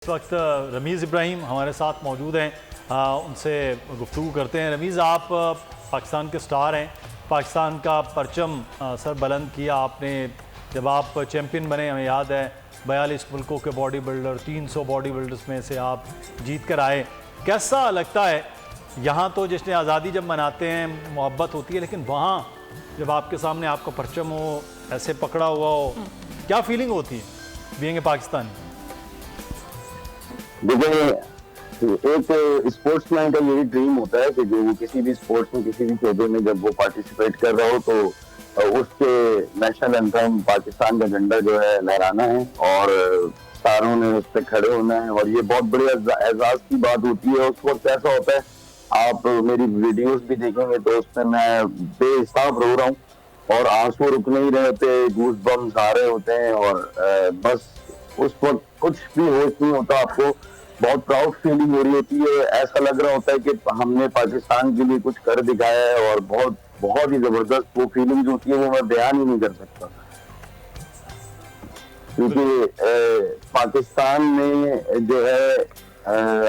اس وقت رمیز ابراہیم ہمارے ساتھ موجود ہیں، ان سے گفتگو کرتے ہیں۔ رمیز، آپ پاکستان کے سٹار ہیں، پاکستان کا پرچم سر بلند کیا آپ نے جب آپ چیمپئن بنے۔ ہمیں یاد ہے 42 ملکوں کے باڈی بلڈر، 300 باڈی بلڈرز میں سے آپ جیت کر آئے۔ کیسا لگتا ہے؟ یہاں تو جشن آزادی جب مناتے ہیں محبت ہوتی ہے، لیکن وہاں جب آپ کے سامنے آپ کا پرچم ہو، ایسے پکڑا ہوا ہو، کیا فیلنگ ہوتی ہے بینگ اے پاکستانی؟ دیکھیں، ایک اسپورٹس مین کا یہی ڈریم ہوتا ہے کہ جو وہ کسی بھی اسپورٹس میں کسی بھی شعبے میں جب وہ پارٹیسپیٹ کر رہا ہو تو اس کے نیشنل اینتھم پاکستان کا جھنڈا جو ہے لہرانا ہے اور ساروں نے اس پہ کھڑے ہونا ہے، اور یہ بہت بڑے اعزاز کی بات ہوتی ہے۔ اس وقت ایسا ہوتا ہے، آپ میری ویڈیوز بھی دیکھیں گے تو اس میں بے حساب رو رہا ہوں اور آنسو رک نہیں رہے ہوتے، گوز بمز آ رہے ہوتے ہیں، اور بس اس وقت کچھ بھی ہوش نہیں ہوتا، آپ کو بہت پراؤڈ فیلنگ ہو رہی ہوتی ہے۔ ایسا لگ رہا ہوتا ہے کہ ہم نے پاکستان کے لیے کچھ کر دکھایا ہے، اور بہت بہت ہی زبردست وہ فیلنگ ہوتی ہے، وہ میں بیان ہی نہیں کر سکتا، کیونکہ پاکستان میں جو ہے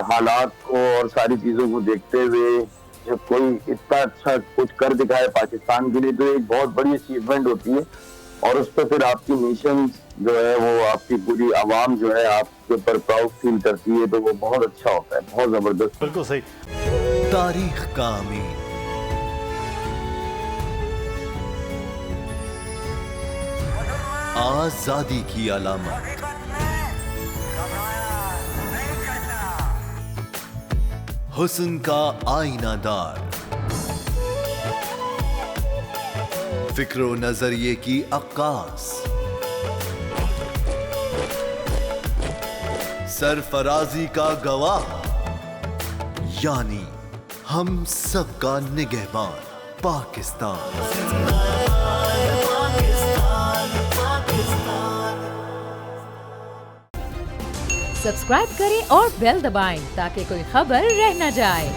حالات کو اور ساری چیزوں کو دیکھتے ہوئے جب کوئی اتنا اچھا کچھ کر دکھائے پاکستان کے لیے تو ایک بہت بڑی اچیومنٹ ہوتی ہے، اور اس پہ پھر آپ کی نیشنز جو ہے، وہ آپ کی پوری عوام جو ہے آپ کے اوپر پراؤڈ فیل کرتی ہے، تو وہ بہت اچھا ہوتا ہے، بہت زبردست۔ بالکل صحیح۔ تاریخ کا امین، آزادی کی علامت، حسن کا آئینہ دار، فکر و نظریے کی عکاس، سرفرازی کا گواہ، یعنی ہم سب کا نگہبان پاکستان۔ سبسکرائب کریں اور بیل دبائیں تاکہ کوئی خبر رہ نہ جائے۔